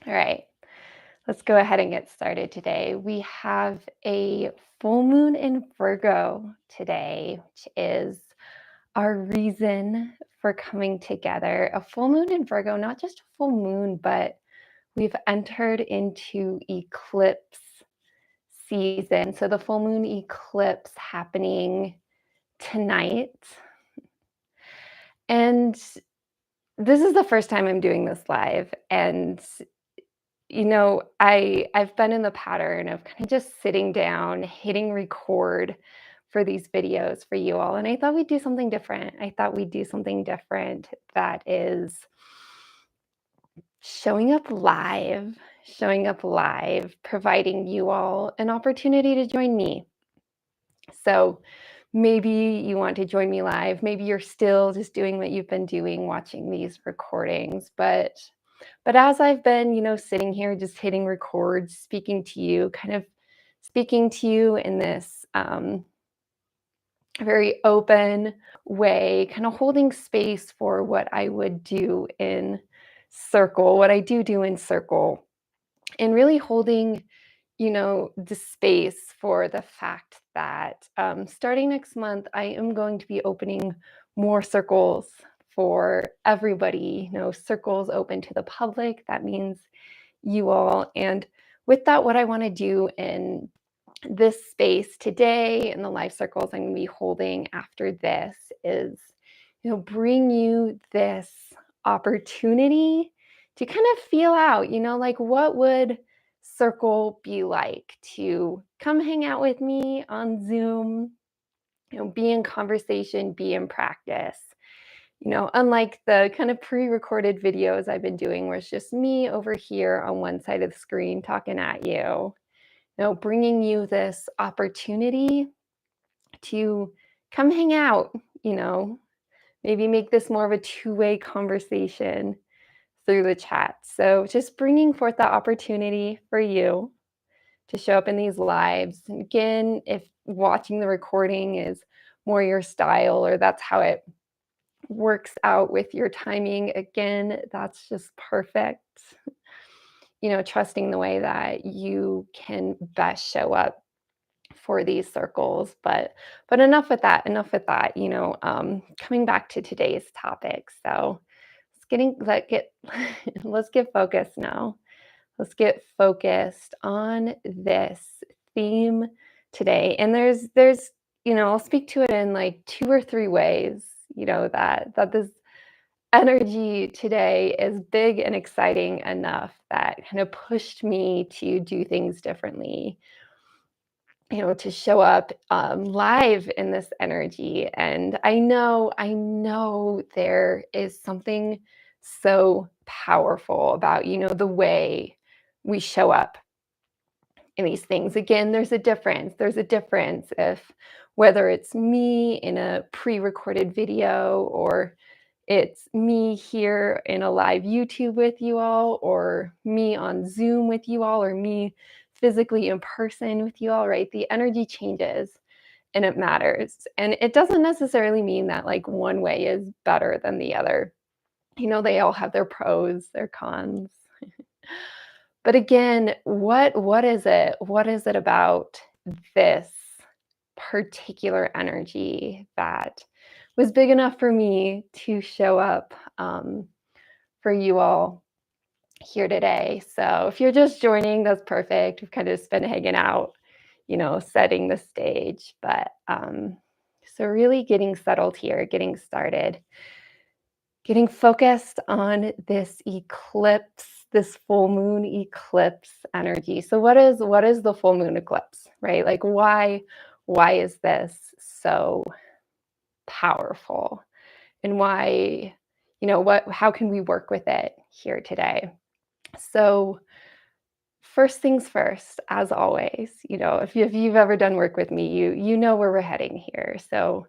All right, let's go ahead and get started today. We have a full moon in Virgo today, which is our reason for coming together. A full moon in Virgo, not just a full moon, but we've entered into eclipse season. So the full moon eclipse happening tonight. And this is the first time I'm doing this live. And I've been in the pattern of kind of just sitting down, hitting record for these videos for you all. And I thought we'd do something different. I thought we'd do something different that is showing up live, providing you all an opportunity to join me. So maybe you want to join me live. Maybe you're still just doing what you've been doing, watching these recordings. But as I've been, sitting here, just hitting record, speaking to you in this very open way, kind of holding space for what I would do in circle, what I do in circle, and really holding the space for the fact that starting next month, I am going to be opening more circles for everybody, circles open to the public. That means you all. And with that, what I want to do in this space today and the live circles I'm going to be holding after this is, bring you this opportunity to kind of feel out, like what would circle be like to come hang out with me on Zoom, be in conversation, be in practice. Unlike the kind of pre-recorded videos I've been doing where it's just me over here on one side of the screen talking at you, bringing you this opportunity to come hang out, maybe make this more of a two-way conversation through the chat. So just bringing forth that opportunity for you to show up in these lives. And again, if watching the recording is more your style or that's how it works out with your timing, again, that's just perfect. Trusting the way that you can best show up for these circles. But enough with that, coming back to today's topic. So let's get focused now. Let's get focused on this theme today. And there's I'll speak to it in like 2 or 3 ways, that this energy today is big and exciting enough that kind of pushed me to do things differently, to show up live in this energy. And I know there is something so powerful about, the way we show up in these things. Again, there's a difference. If whether it's me in a pre-recorded video or it's me here in a live YouTube with you all, or me on Zoom with you all, or me physically in person with you all, right? The energy changes and it matters. And it doesn't necessarily mean that like one way is better than the other. They all have their pros, their cons. But again, what is it? What is it about this particular energy that was big enough for me to show up for you all here today? So if you're just joining, that's perfect. We've kind of just been hanging out, setting the stage. But so really getting settled here, getting started, getting focused on this eclipse, this full moon eclipse energy. So what is the full moon eclipse, right? Like why is this so powerful? And why, how can we work with it here today? So first things first, as always, if you've ever done work with me, you know where we're heading here. So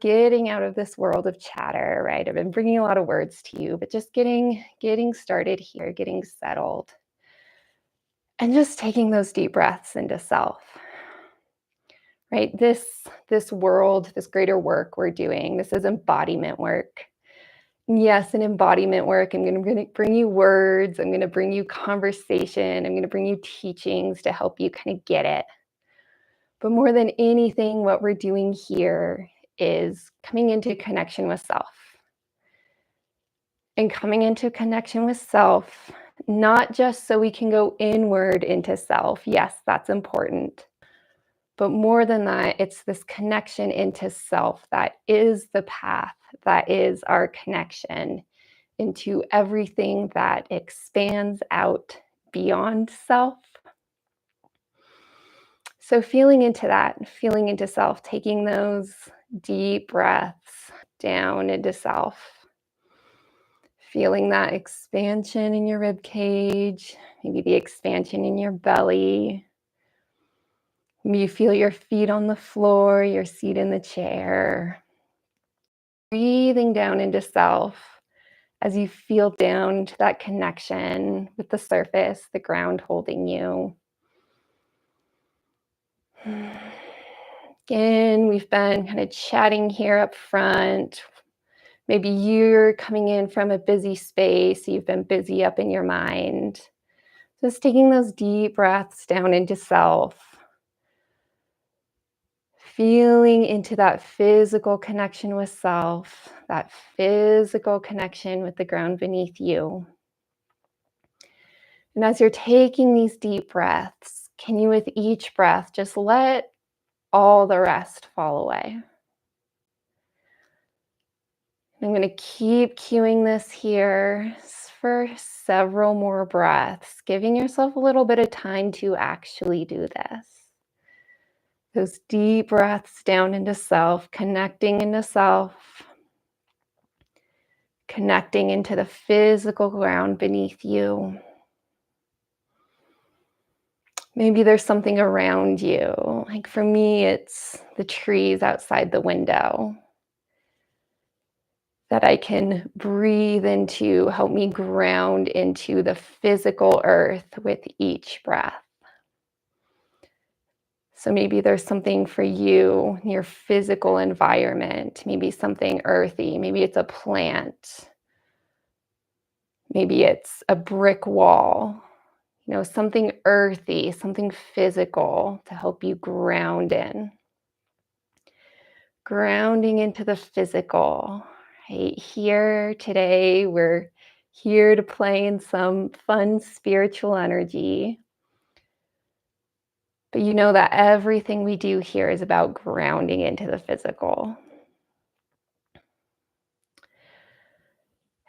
getting out of this world of chatter, right? I've been bringing a lot of words to you, but just getting started here, getting settled, and just taking those deep breaths into self, right? This world, this greater work we're doing, this is embodiment work. Yes, an embodiment work. I'm going to bring you words. I'm going to bring you conversation. I'm going to bring you teachings to help you kind of get it. But more than anything, what we're doing here is coming into connection with self. And coming into connection with self, not just so we can go inward into self. Yes, that's important. But more than that, it's this connection into self that is the path, that is our connection into everything that expands out beyond self. So feeling into that, feeling into self, taking those deep breaths down into self, feeling that expansion in your rib cage, maybe the expansion in your belly. Maybe you feel your feet on the floor, your seat in the chair. Breathing down into self as you feel down to that connection with the surface, the ground holding you. Again, we've been kind of chatting here up front. Maybe you're coming in from a busy space. You've been busy up in your mind. Just taking those deep breaths down into self. Feeling into that physical connection with self, that physical connection with the ground beneath you. And as you're taking these deep breaths, can you with each breath just let all the rest fall away? I'm going to keep cueing this here for several more breaths, giving yourself a little bit of time to actually do this. Those deep breaths down into self, connecting into self, connecting into the physical ground beneath you. Maybe there's something around you. Like for me, it's the trees outside the window that I can breathe into, help me ground into the physical earth with each breath. So maybe there's something for you in your physical environment, maybe something earthy, maybe it's a plant, maybe it's a brick wall, something earthy, something physical to help you ground in. Grounding into the physical. Right here today, we're here to play in some fun spiritual energy. But you know that everything we do here is about grounding into the physical.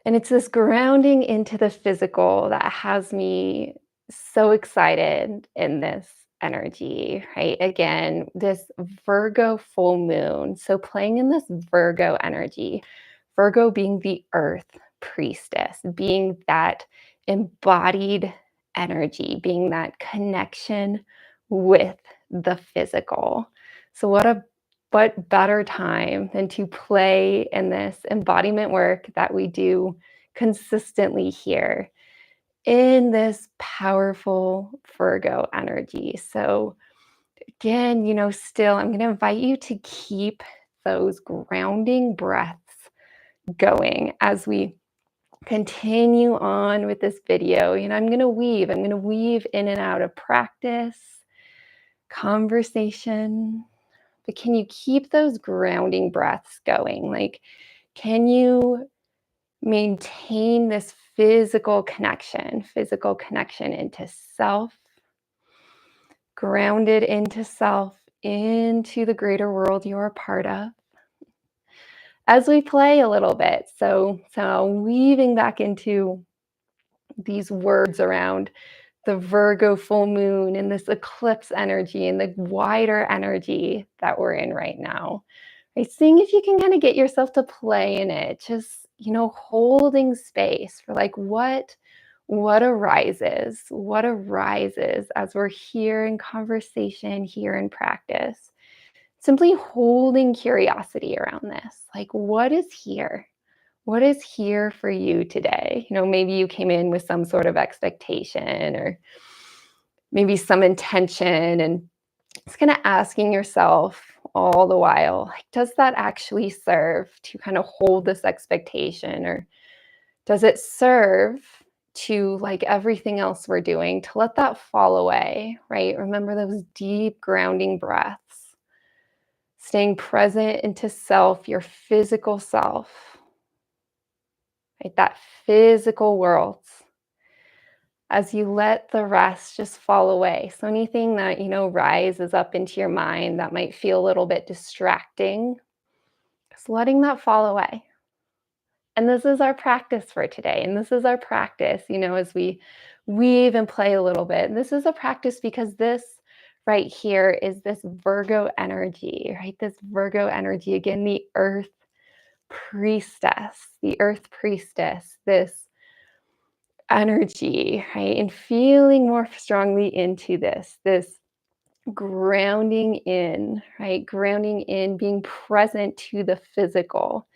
And it's this grounding into the physical that has me so excited in this energy, right? Again, this Virgo full moon. So playing in this Virgo energy, Virgo being the earth priestess, being that embodied energy, being that connection with the physical. So what better time than to play in this embodiment work that we do consistently here in this powerful Virgo energy. So again, still, I'm going to invite you to keep those grounding breaths going as we continue on with this video. I'm going to weave in and out of practice, conversation, but can you keep those grounding breaths going? Like, can you maintain this physical connection into self, grounded into self, into the greater world you're a part of, as we play a little bit. So weaving back into these words around the Virgo full moon and this eclipse energy and the wider energy that we're in right now. Right? Seeing if you can kind of get yourself to play in it, just, holding space for like what arises as we're here in conversation, here in practice. Simply holding curiosity around this. Like, what is here? What is here for you today? Maybe you came in with some sort of expectation or maybe some intention, and just kind of asking yourself, all the while, like, does that actually serve to kind of hold this expectation, or does it serve to, like everything else we're doing, to let that fall away, right? Remember those deep grounding breaths, staying present into self, your physical self, right? That physical world, as you let the rest just fall away. So anything that, rises up into your mind that might feel a little bit distracting, just letting that fall away. And this is our practice for today. And this is our practice, as we weave and play a little bit. And this is a practice because this right here is this Virgo energy, right? This Virgo energy, again, the Earth Priestess, this energy, right? And feeling more strongly into this grounding in, right? Grounding in, being present to the physical,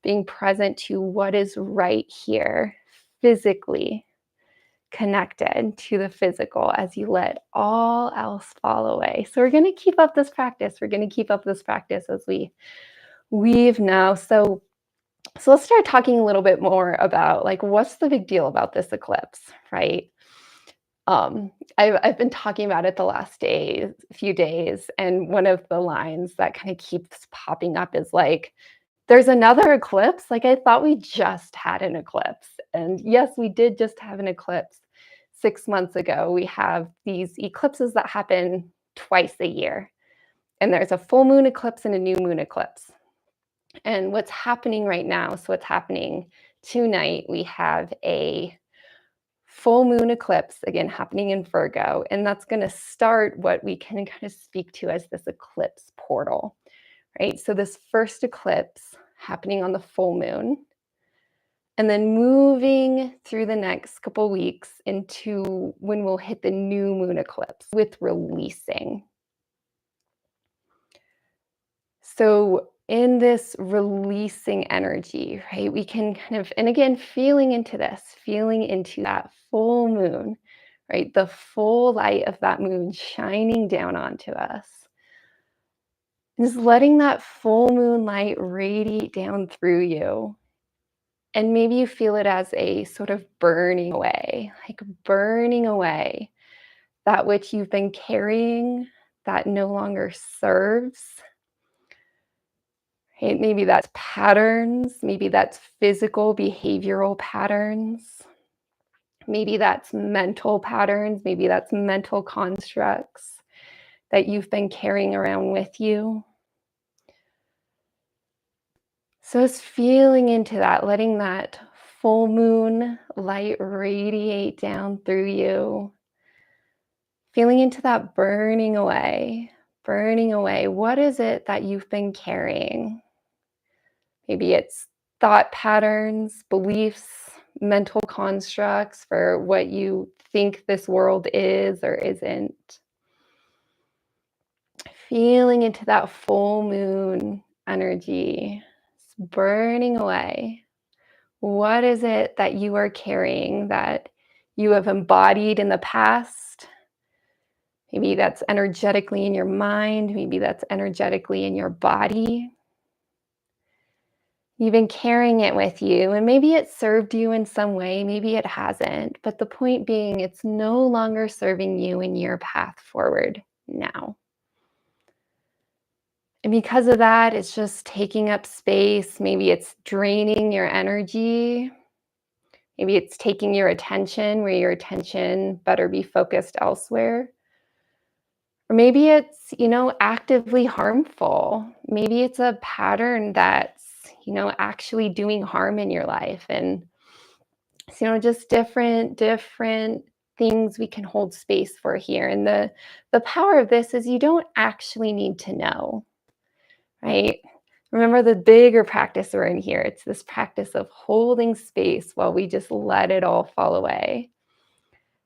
being present to what is right here, physically connected to the physical as you let all else fall away. So we're going to keep up this practice. We're going to keep up this practice as we weave now. So let's start talking a little bit more about, like, what's the big deal about this eclipse, right? I've been talking about it the last few days, and one of the lines that kind of keeps popping up is like, there's another eclipse? Like, I thought we just had an eclipse. And yes, we did just have an eclipse 6 months ago. We have these eclipses that happen twice a year. And there's a full moon eclipse and a new moon eclipse. And what's happening right now, so what's happening tonight, we have a full moon eclipse, again, happening in Virgo. And that's going to start what we can kind of speak to as this eclipse portal. Right? So this first eclipse happening on the full moon, and then moving through the next couple weeks into when we'll hit the new moon eclipse with releasing. So in this releasing energy, right, we can kind of, and again, feeling into that full moon, right? The full light of that moon shining down onto us. Just letting that full moon light radiate down through you. And maybe you feel it as a sort of burning away, like burning away that which you've been carrying that no longer serves. Right? Maybe that's patterns, maybe that's physical behavioral patterns. Maybe that's mental patterns, maybe that's mental constructs that you've been carrying around with you. So it's feeling into that, letting that full moon light radiate down through you. Feeling into that burning away, burning away. What is it that you've been carrying? Maybe it's thought patterns, beliefs, mental constructs for what you think this world is or isn't. Feeling into that full moon energy, burning away. What is it that you are carrying that you have embodied in the past? Maybe that's energetically in your mind. Maybe that's energetically in your body. You've been carrying it with you, and maybe it served you in some way. Maybe it hasn't. But the point being, it's no longer serving you in your path forward now. And because of that, it's just taking up space. Maybe it's draining your energy. Maybe it's taking your attention where your attention better be focused elsewhere. Or maybe it's, actively harmful. Maybe it's a pattern that's, actually doing harm in your life. And, just different things we can hold space for here. And the power of this is you don't actually need to know. Right? Remember the bigger practice we're in here. It's this practice of holding space while we just let it all fall away.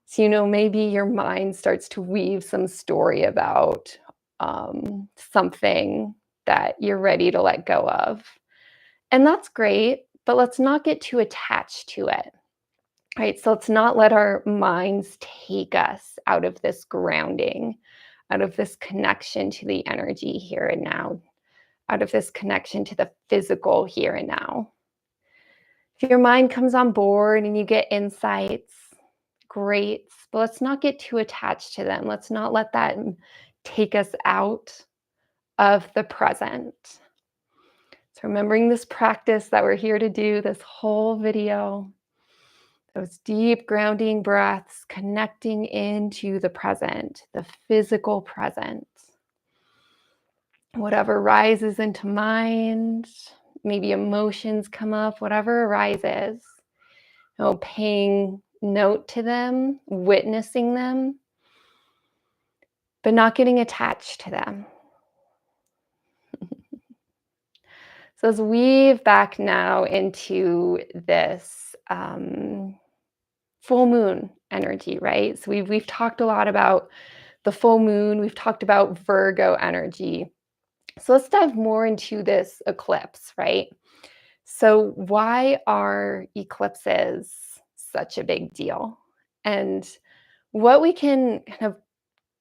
So, maybe your mind starts to weave some story about something that you're ready to let go of. And that's great, but let's not get too attached to it. Right? So let's not let our minds take us out of this grounding, out of this connection to the energy here and now, out of this connection to the physical here and now. If your mind comes on board and you get insights, great, but let's not get too attached to them. Let's not let that take us out of the present. So remembering this practice that we're here to do this whole video, those deep grounding breaths, connecting into the present, the physical present. Whatever rises into mind, maybe emotions come up, whatever arises, paying note to them, witnessing them, but not getting attached to them. So let's weave back now into this full moon energy, right? So we've talked a lot about the full moon. We've talked about Virgo energy. So let's dive more into this eclipse, right? So why are eclipses such a big deal? And what we can kind of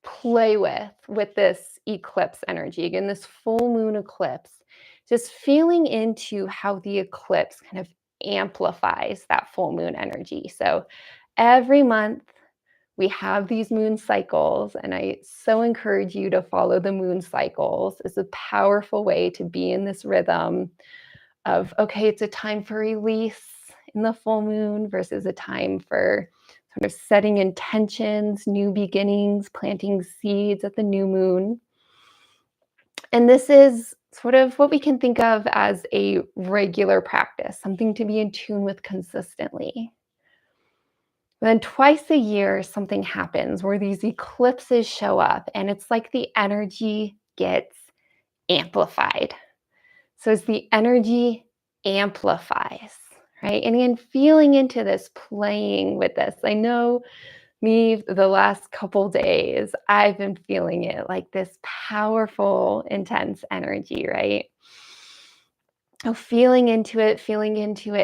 play with this eclipse energy, again, this full moon eclipse, just feeling into how the eclipse kind of amplifies that full moon energy. So every month we have these moon cycles, and I so encourage you to follow the moon cycles. It's a powerful way to be in this rhythm of, okay, it's a time for release in the full moon versus a time for sort of setting intentions, new beginnings, planting seeds at the new moon. And this is sort of what we can think of as a regular practice, something to be in tune with consistently. Then twice a year, something happens where these eclipses show up, and it's like the energy gets amplified. So as the energy amplifies, right? And again, feeling into this, playing with this. I know me, the last couple days, I've been feeling it, like this powerful, intense energy, right? Oh, feeling into it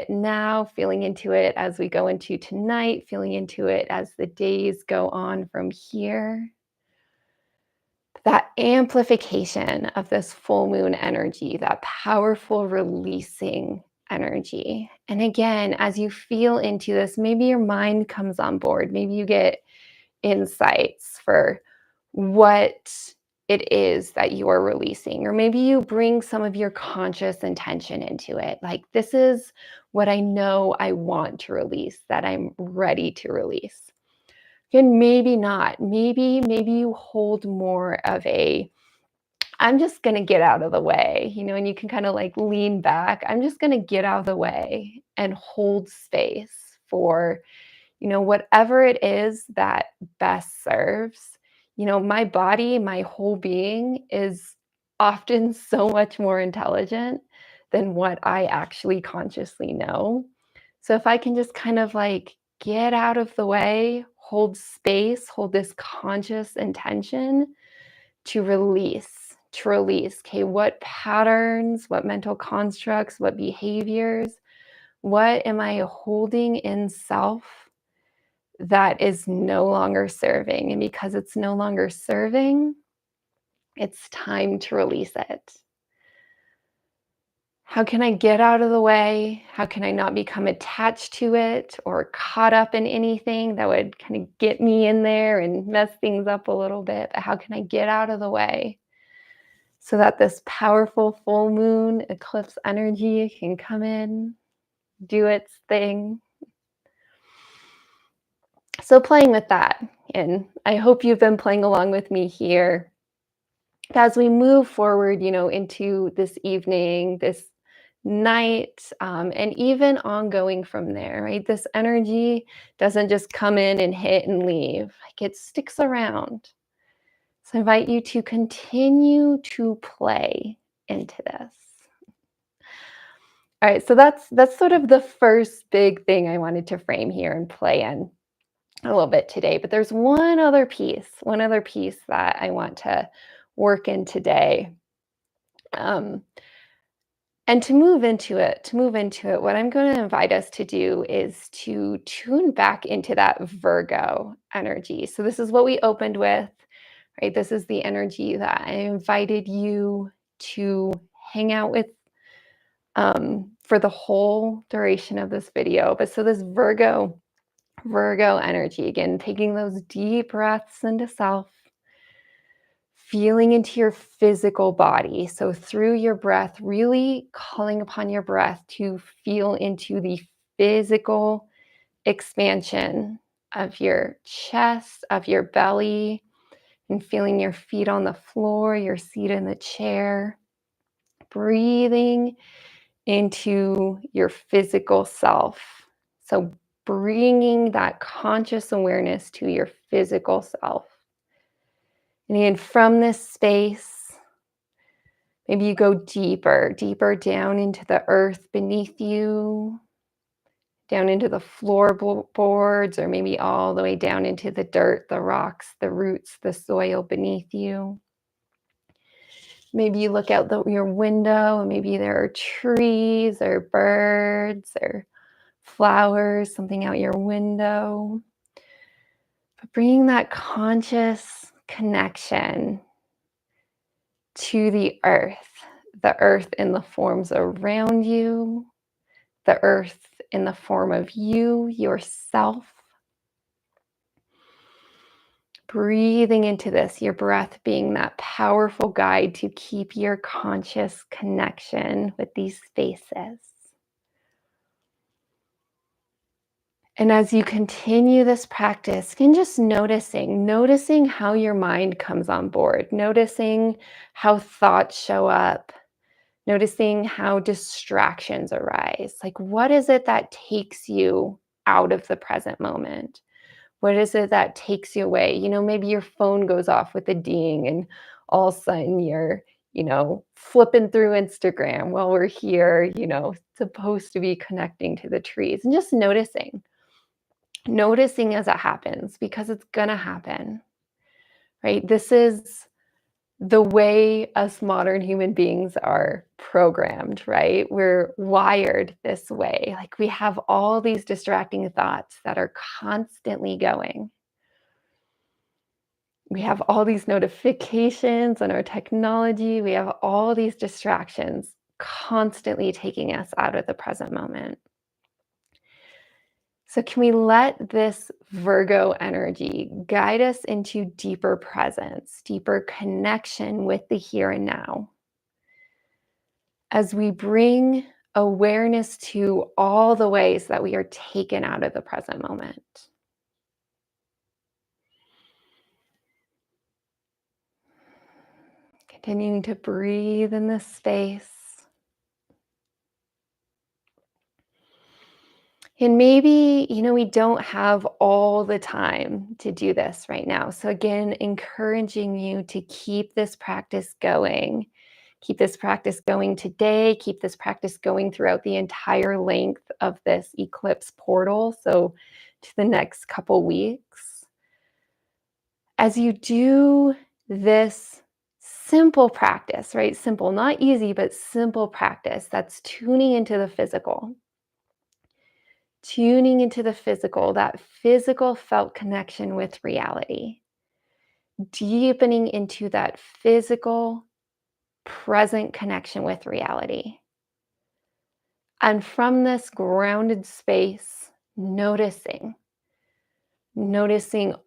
now, feeling into it as we go into tonight, feeling into it as the days go on from here. That amplification of this full moon energy, that powerful releasing energy. And again, as you feel into this, maybe your mind comes on board. Maybe you get insights for what it is that you are releasing, or maybe you bring some of your conscious intention into it. Like, this is what I know I want to release, that I'm ready to release. And maybe not. Maybe you hold more of a, I'm just going to get out of the way, and you can kind of like lean back. I'm just going to get out of the way and hold space for, whatever it is that best serves. My body, my whole being is often so much more intelligent than what I actually consciously know. So if I can just kind of like get out of the way, hold space, hold this conscious intention to release, Okay, what patterns, what mental constructs, what behaviors, what am I holding in self that is no longer serving? And because it's no longer serving, it's time to release it. How can I get out of the way? How can I not become attached to it or caught up in anything that would kind of get me in there and mess things up a little bit? But how can I get out of the way so that this powerful full moon eclipse energy can come in, do its thing? So playing with that, and I hope you've been playing along with me here. As we move forward, into this evening, this night, and even ongoing from there, right? This energy doesn't just come in and hit and leave. Like, it sticks around. So I invite you to continue to play into this. All right, so that's sort of the first big thing I wanted to frame here and play in a little bit today. But there's one other piece that I want to work in today. And to move into it, what I'm going to invite us to do is to tune back into that Virgo energy. So this is what we opened with, right? This is the energy that I invited you to hang out with for the whole duration of this video. But so this Virgo energy, again, taking those deep breaths into self, feeling into your physical body. So through your breath, really calling upon your breath to feel into the physical expansion of your chest, of your belly, and feeling your feet on the floor, your seat in the chair. Breathing into your physical self. So bringing that conscious awareness to your physical self. And again, from this space, maybe you go deeper down into the earth beneath you, down into the floorboards, or maybe all the way down into the dirt, the rocks, the roots, the soil beneath you. Maybe you look out your window and maybe there are trees or birds or flowers, something out your window. But bringing that conscious connection to the earth in the forms around you, the earth in the form of you, yourself. Breathing into this, your breath being that powerful guide to keep your conscious connection with these spaces. And as you continue this practice, again, just noticing how your mind comes on board, noticing how thoughts show up, noticing how distractions arise. Like, what is it that takes you out of the present moment? What is it that takes you away? Maybe your phone goes off with a ding and all of a sudden you're, flipping through Instagram while we're here, supposed to be connecting to the trees, and just noticing as it happens, because it's gonna happen, right? This is the way us modern human beings are programmed, right? We're wired this way. Like, we have all these distracting thoughts that are constantly going. We have all these notifications on our technology. We have all these distractions constantly taking us out of the present moment. So can we let this Virgo energy guide us into deeper presence, deeper connection with the here and now, as we bring awareness to all the ways that we are taken out of the present moment? Continuing to breathe in this space. And maybe, we don't have all the time to do this right now. So again, encouraging you to keep this practice going. Keep this practice going today. Keep this practice going throughout the entire length of this eclipse portal. So to the next couple weeks. As you do this simple practice, right? Simple, not easy, but simple practice that's tuning into the physical. Tuning into the physical, that physical felt connection with reality. Deepening into that physical, present connection with reality. And from this grounded space, noticing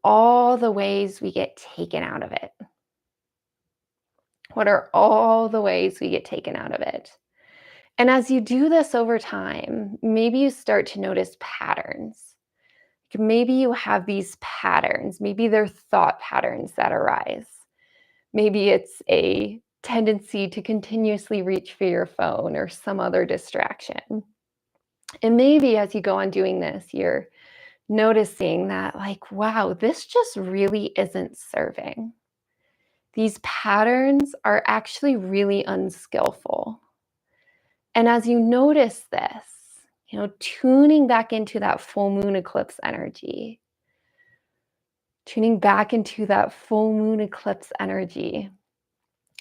all the ways we get taken out of it. What are all the ways we get taken out of it? And as you do this over time, maybe you start to notice patterns. Maybe you have these patterns. Maybe they're thought patterns that arise. Maybe it's a tendency to continuously reach for your phone or some other distraction. And maybe as you go on doing this, you're noticing that, like, wow, this just really isn't serving. These patterns are actually really unskillful. And as you notice this, tuning back into that full moon eclipse energy,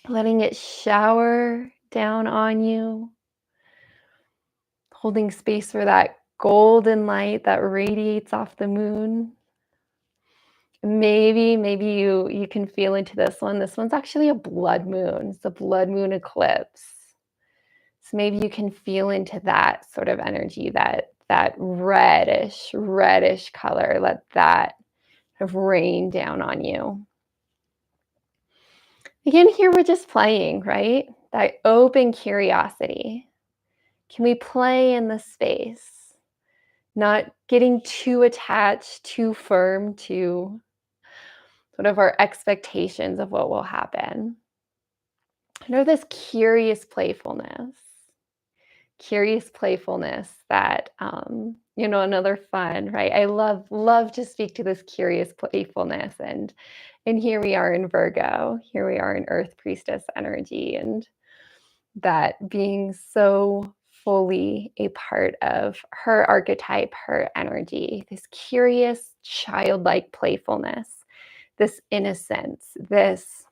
letting it shower down on you, holding space for that golden light that radiates off the moon. maybe you can feel into this one. This one's actually a blood moon. It's a blood moon eclipse. So maybe you can feel into that sort of energy, that reddish color. Let that kind of rain down on you. Again, here we're just playing, right? That open curiosity. Can we play in the space? Not getting too attached, too firm to sort of our expectations of what will happen. This curious playfulness that, another fun, right? I love to speak to this curious playfulness, and here we are in Virgo, here we are in Earth Priestess energy, and that being so fully a part of her archetype, her energy, this curious, childlike playfulness, this innocence, this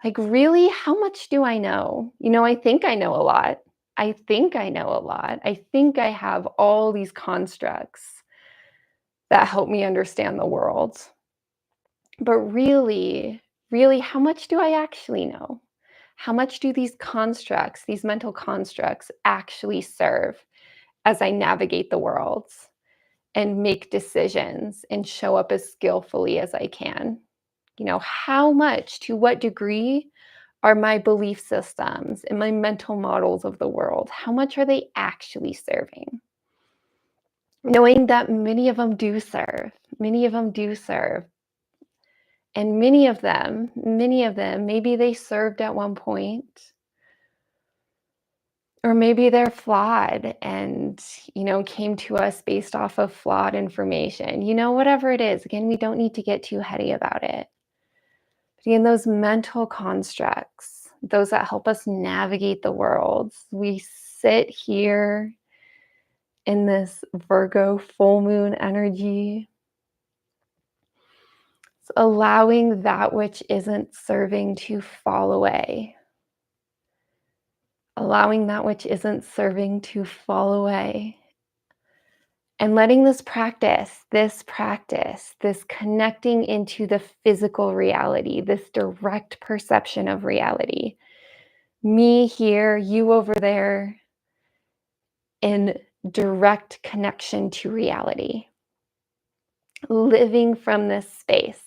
like, really, how much do I know? I think I know a lot. I think I know a lot. I think I have all these constructs that help me understand the world. But really, how much do I actually know? How much do these constructs, these mental constructs, actually serve as I navigate the world and make decisions and show up as skillfully as I can? How much, to what degree are my belief systems and my mental models of the world, how much are they actually serving? Knowing that many of them do serve. And many of them, maybe they served at one point, or maybe they're flawed and, came to us based off of flawed information. Whatever it is, again, we don't need to get too heady about it. But again, those mental constructs, those that help us navigate the world, we sit here in this Virgo full moon energy, it's allowing that which isn't serving to fall away. Allowing that which isn't serving to fall away. And letting this connecting into the physical reality, this direct perception of reality. Me here, you over there, in direct connection to reality. Living from this space.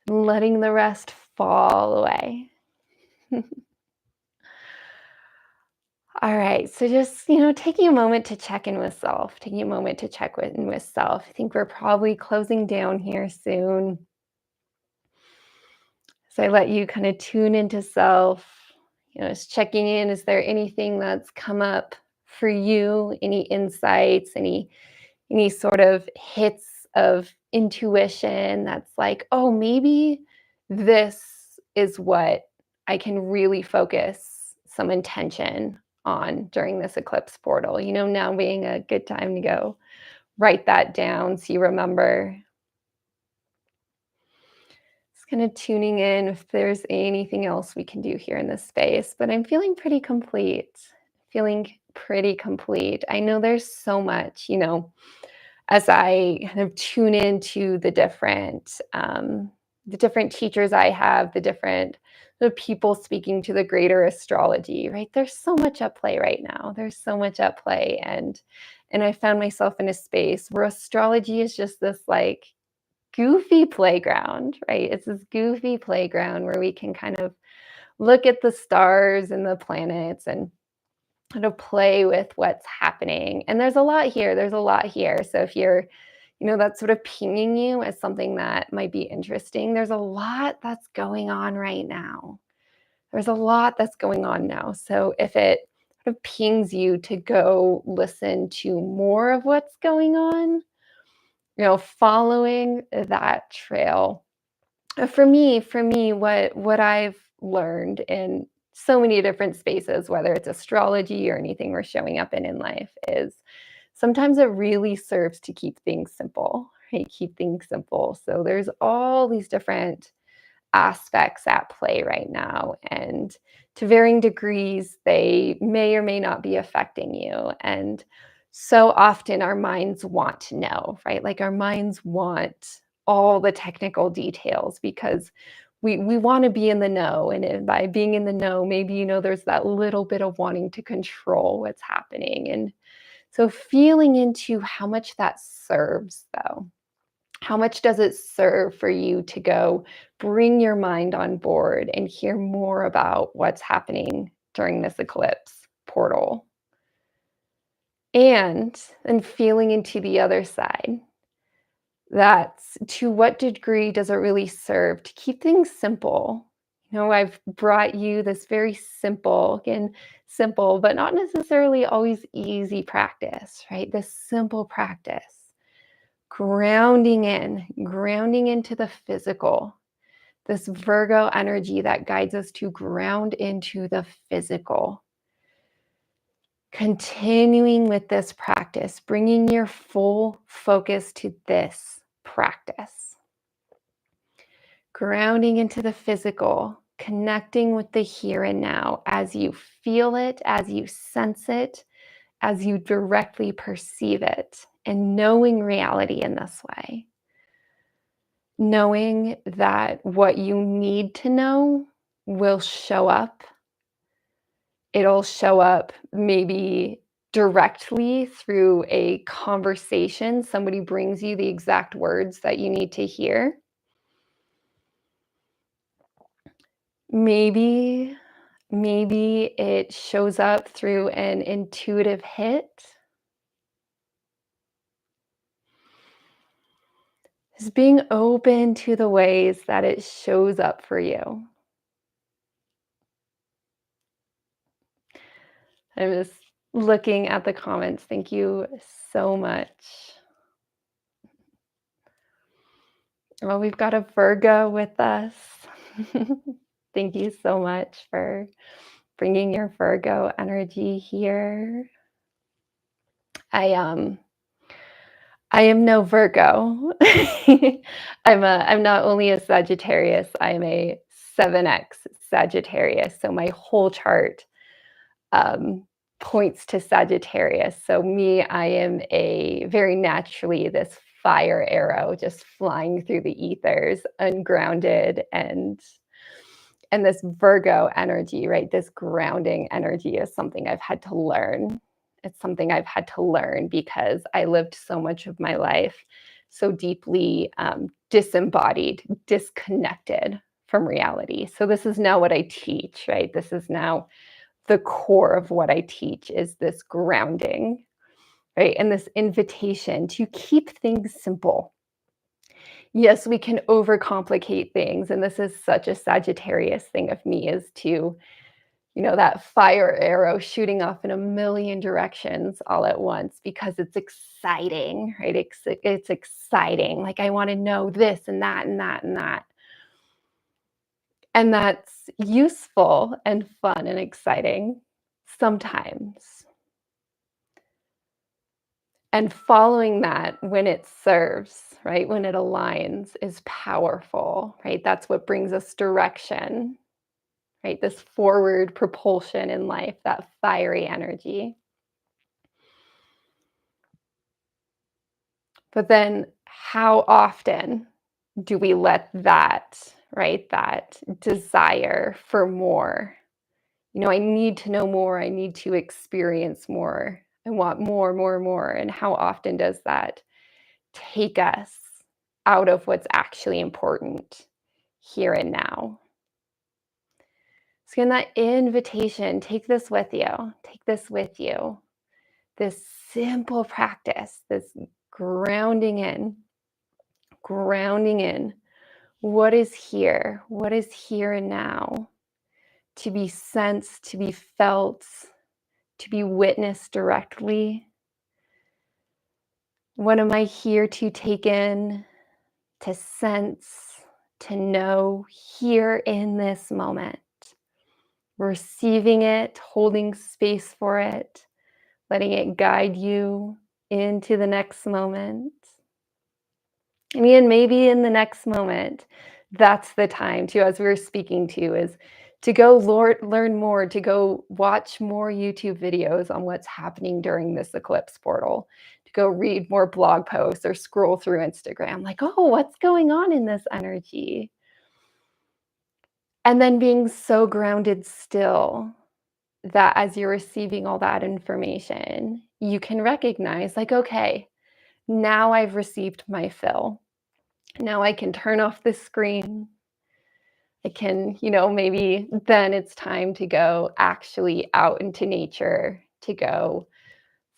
Letting the rest fall away. All right, so just, taking a moment to check in with self, I think we're probably closing down here soon. So I let you kind of tune into self, just checking in. Is there anything that's come up for you? Any insights, any sort of hits of intuition that's like, oh, maybe this is what I can really focus some intention on during this eclipse portal. Now being a good time to go write that down so you remember. Just kind of tuning in if there's anything else we can do here in this space. But I'm feeling pretty complete. I know there's so much, as I kind of tune into the different teachers I have, the people speaking to the greater astrology, right? There's so much at play right now. And I found myself in a space where astrology is just this like goofy playground, right? It's this goofy playground where we can kind of look at the stars and the planets and kind of play with what's happening. And there's a lot here. So if you're, that's sort of pinging you as something that might be interesting, there's a lot that's going on right now. So if it sort of pings you to go listen to more of what's going on, following that trail. For me, what I've learned in so many different spaces, whether it's astrology or anything we're showing up in life, is sometimes it really serves to keep things simple, right? So there's all these different aspects at play right now, and to varying degrees, they may or may not be affecting you. And So often our minds want to know, right? Like our minds want all the technical details because we want to be in the know. And by being in the know, maybe, there's that little bit of wanting to control what's happening. And so feeling into how much that serves, though. How much does it serve for you to go bring your mind on board and hear more about what's happening during this eclipse portal? And feeling into the other side. That's to what degree does it really serve to keep things simple? I've brought you this very simple, again, simple, but not necessarily always easy practice, right? This simple practice, grounding into the physical, this Virgo energy that guides us to ground into the physical. Continuing with this practice, bringing your full focus to this practice. Grounding into the physical, connecting with the here and now as you feel it, as you sense it, as you directly perceive it, and knowing reality in this way. Knowing that what you need to know will show up. It'll show up maybe directly through a conversation. Somebody brings you the exact words that you need to hear. Maybe it shows up through an intuitive hit. Just being open to the ways that it shows up for you. I'm just looking at the comments. Thank you so much. Well, we've got a Virgo with us. Thank you so much for bringing your Virgo energy here. I am no Virgo. I'm not only a Sagittarius, I'm a 7x Sagittarius. So my whole chart points to Sagittarius. So me, I am a very naturally this fire arrow just flying through the ethers, ungrounded, and this Virgo energy, right? This grounding energy is something I've had to learn. It's something I've had to learn because I lived so much of my life so deeply disembodied, disconnected from reality. So this is now what I teach, right? This is now the core of what I teach is this grounding, right? And this invitation to keep things simple. Yes, we can overcomplicate things. And this is such a Sagittarius thing of me is to, that fire arrow shooting off in a million directions all at once because it's exciting, right? It's exciting. Like I want to know this and that and that and that. And that's useful and fun and exciting sometimes. And following that when it serves, right? When it aligns is powerful, right? That's what brings us direction, right? This forward propulsion in life, that fiery energy. But then how often do we let that, right? That desire for more, I need to know more. I need to experience more. I want more, more, more. And how often does that take us out of what's actually important here and now? So in that invitation, take this with you. Take this with you. This simple practice, this grounding in. What is here? What is here and now? To be sensed, to be felt, to be witnessed directly. What am I here to take in, to sense, to know here in this moment? Receiving it, holding space for it, letting it guide you into the next moment. And maybe in the next moment, that's the time to, as we were speaking to, is to go learn more, to go watch more YouTube videos on what's happening during this eclipse portal, to go read more blog posts or scroll through Instagram, like, oh, what's going on in this energy? And then being so grounded still that as you're receiving all that information, you can recognize, like, okay, now I've received my fill. Now I can turn off the screen. I can, maybe then it's time to go actually out into nature, to go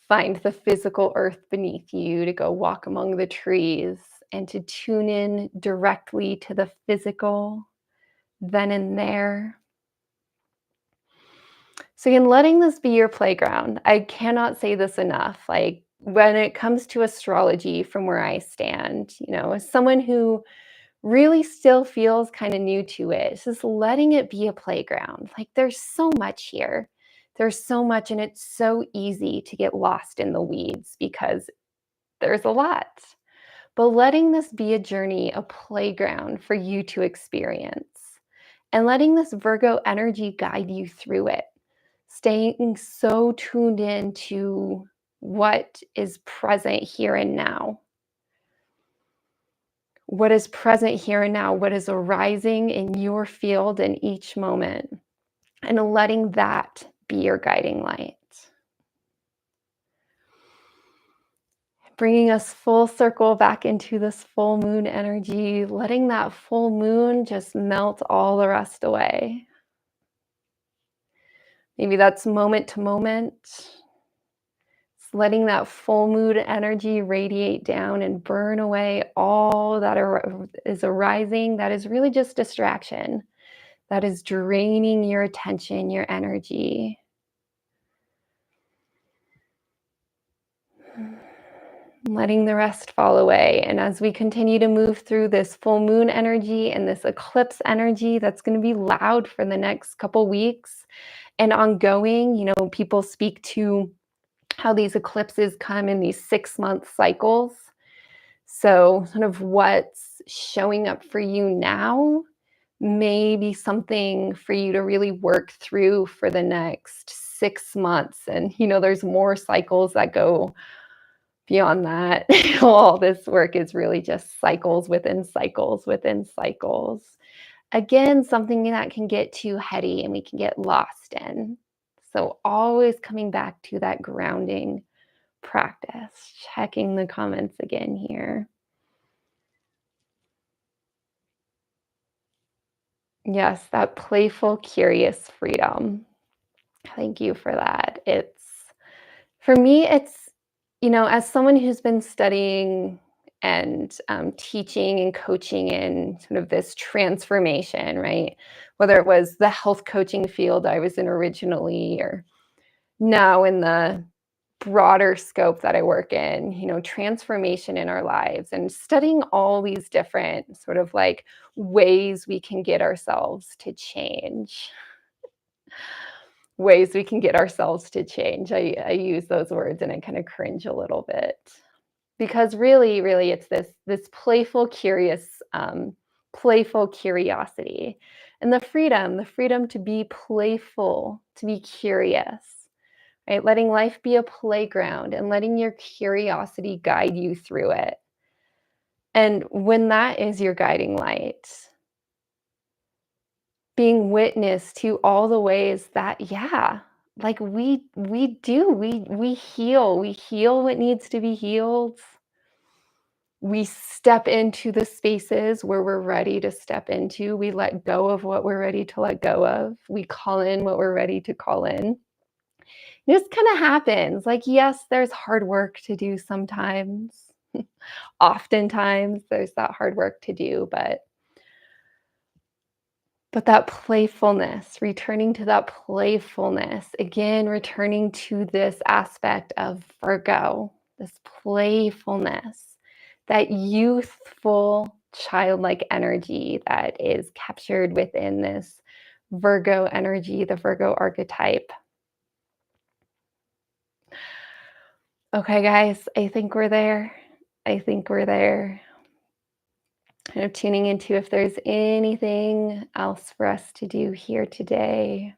find the physical earth beneath you, to go walk among the trees, and to tune in directly to the physical then and there. So, in letting this be your playground, I cannot say this enough. Like, when it comes to astrology, from where I stand, as someone who really still feels kind of new to it, it's just letting it be a playground. Like, there's so much here. There's so much, and it's so easy to get lost in the weeds because there's a lot. But letting this be a journey, a playground for you to experience, and letting this Virgo energy guide you through it, staying so tuned in to what is present here and now. What is present here and now, what is arising in your field in each moment, and letting that be your guiding light. Bringing us full circle back into this full moon energy, letting that full moon just melt all the rest away. Maybe that's moment to moment. It's letting that full moon energy radiate down and burn away all that is arising that is really just distraction, that is draining your attention, your energy. Letting the rest fall away. And as we continue to move through this full moon energy and this eclipse energy that's going to be loud for the next couple weeks and ongoing, people speak to how these eclipses come in these 6-month cycles. So, sort of what's showing up for you now may be something for you to really work through for the next 6 months. And, there's more cycles that go beyond that. All this work is really just cycles within cycles within cycles. Again, something that can get too heady and we can get lost in. So always coming back to that grounding practice. Checking the comments again here. Yes, that playful, curious freedom. Thank you for that. For me, as someone who's been studying and teaching and coaching in sort of this transformation, right? Whether it was the health coaching field I was in originally, or now in the broader scope that I work in, transformation in our lives, and studying all these different sort of like ways we can get ourselves to change. Ways we can get ourselves to change. I use those words and I kind of cringe a little bit because really it's this playful curiosity, and the freedom to be playful, to be curious, right? Letting life be a playground and letting your curiosity guide you through it. And when that is your guiding light, being witness to all the ways that, yeah, like we heal what needs to be healed. We step into the spaces where we're ready to step into. We let go of what we're ready to let go of. We call in what we're ready to call in. It just kind of happens. Like, yes, there's hard work to do sometimes. Oftentimes there's that hard work to do, but that playfulness, returning to that playfulness, again, returning to this aspect of Virgo, this playfulness, that youthful, childlike energy that is captured within this Virgo energy, the Virgo archetype. Okay, guys, I think we're there. I think we're there. Kind of tuning into if there's anything else for us to do here today.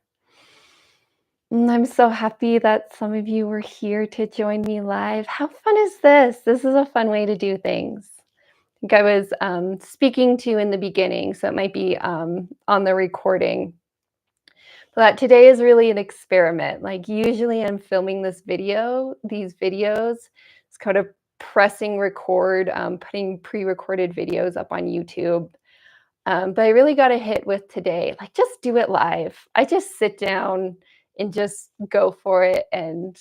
I'm so happy that some of you were here to join me live. How fun is this? This is a fun way to do things. I think I was speaking to in the beginning, so it might be on the recording. But today is really an experiment. Like usually I'm filming these videos, it's kind of pressing record, putting pre-recorded videos up on YouTube. But I really got a hit with today, like just do it live. I just sit down and just go for it. And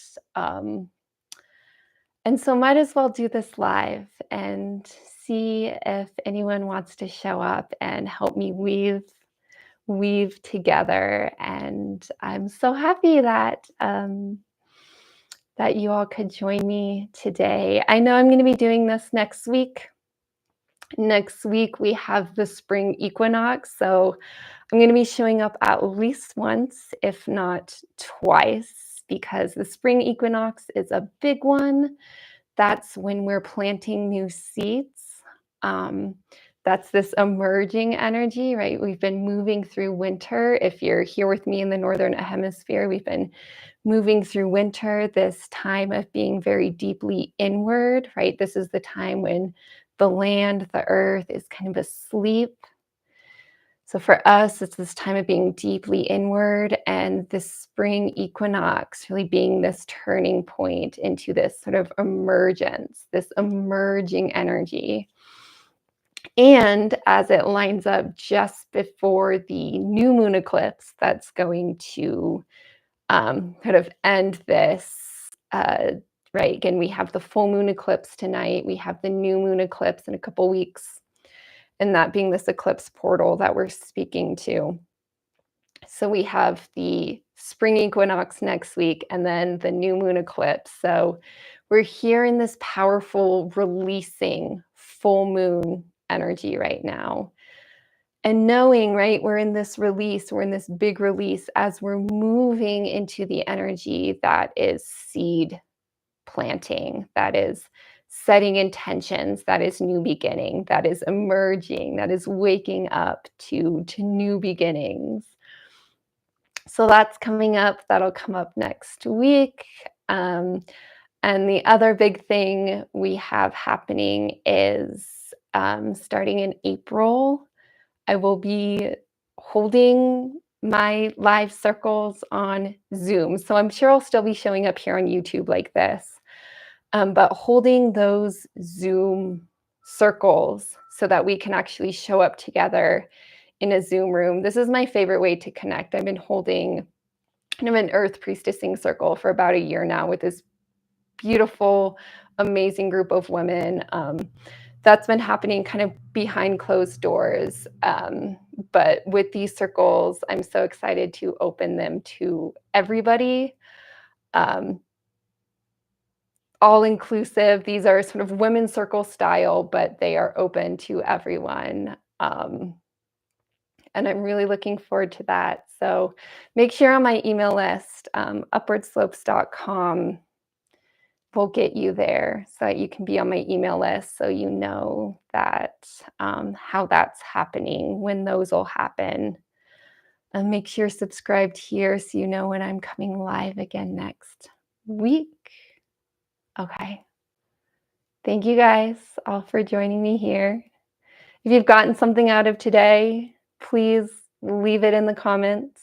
so might as well do this live and see if anyone wants to show up and help me weave together. And I'm so happy that that you all could join me today. I know I'm going to be doing this next week. Next week we have the spring equinox, so I'm going to be showing up at least once, if not twice, because the spring equinox is a big one. That's when we're planting new seeds. That's this emerging energy, right? We've been moving through winter. If you're here with me in the Northern Hemisphere, we've been moving through winter, this time of being very deeply inward, right? This is the time when the land, the earth is kind of asleep. So for us, it's this time of being deeply inward, and this spring equinox really being this turning point into this sort of emergence, this emerging energy. And as it lines up just before the new moon eclipse that's going to kind of end this, right? Again, we have the full moon eclipse tonight. We have the new moon eclipse in a couple weeks, and that being this eclipse portal that we're speaking to. So we have the spring equinox next week and then the new moon eclipse. So we're here in this powerful releasing full moon energy right now. And knowing, right, we're in this release, we're in this big release as we're moving into the energy that is seed planting, that is setting intentions, that is new beginning, that is emerging, that is waking up to new beginnings. So that's coming up. That'll come up next week. And the other big thing we have happening is starting in April, I will be holding my live circles on Zoom. So I'm sure I'll still be showing up here on YouTube like this, but holding those Zoom circles so that we can actually show up together in a Zoom room. This is my favorite way to connect. I've been holding kind of an earth priestessing circle for about a year now with this beautiful, amazing group of women. That's been happening kind of behind closed doors. But with these circles, I'm so excited to open them to everybody. All inclusive. These are sort of women's circle style, but they are open to everyone. And I'm really looking forward to that. So make sure on my email list, upwardslopes.com will get you there so that you can be on my email list so you know that how that's happening, when those will happen. And make sure you're subscribed here so you know when I'm coming live again next week. Okay. Thank you guys all for joining me here. If you've gotten something out of today, please leave it in the comments.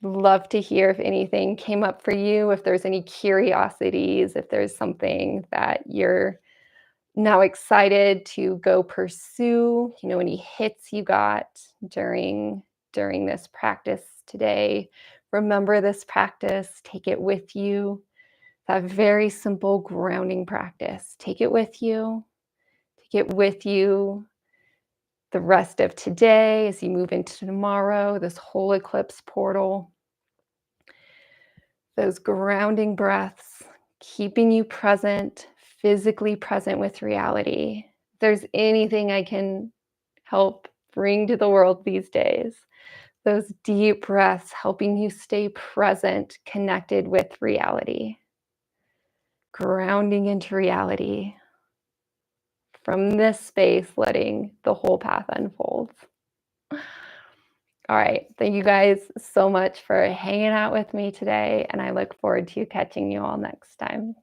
Love to hear if anything came up for you, if there's any curiosities, if there's something that you're now excited to go pursue, any hits you got during this practice today. Remember this practice, take it with you. That very simple grounding practice. Take it with you. Take it with you the rest of today as you move into tomorrow, this whole eclipse portal. Those grounding breaths, keeping you present, physically present with reality. If there's anything I can help bring to the world these days, those deep breaths helping you stay present, connected with reality. Grounding into reality. from this space, letting the whole path unfold. All right. Thank you guys so much for hanging out with me today, and I look forward to catching you all next time.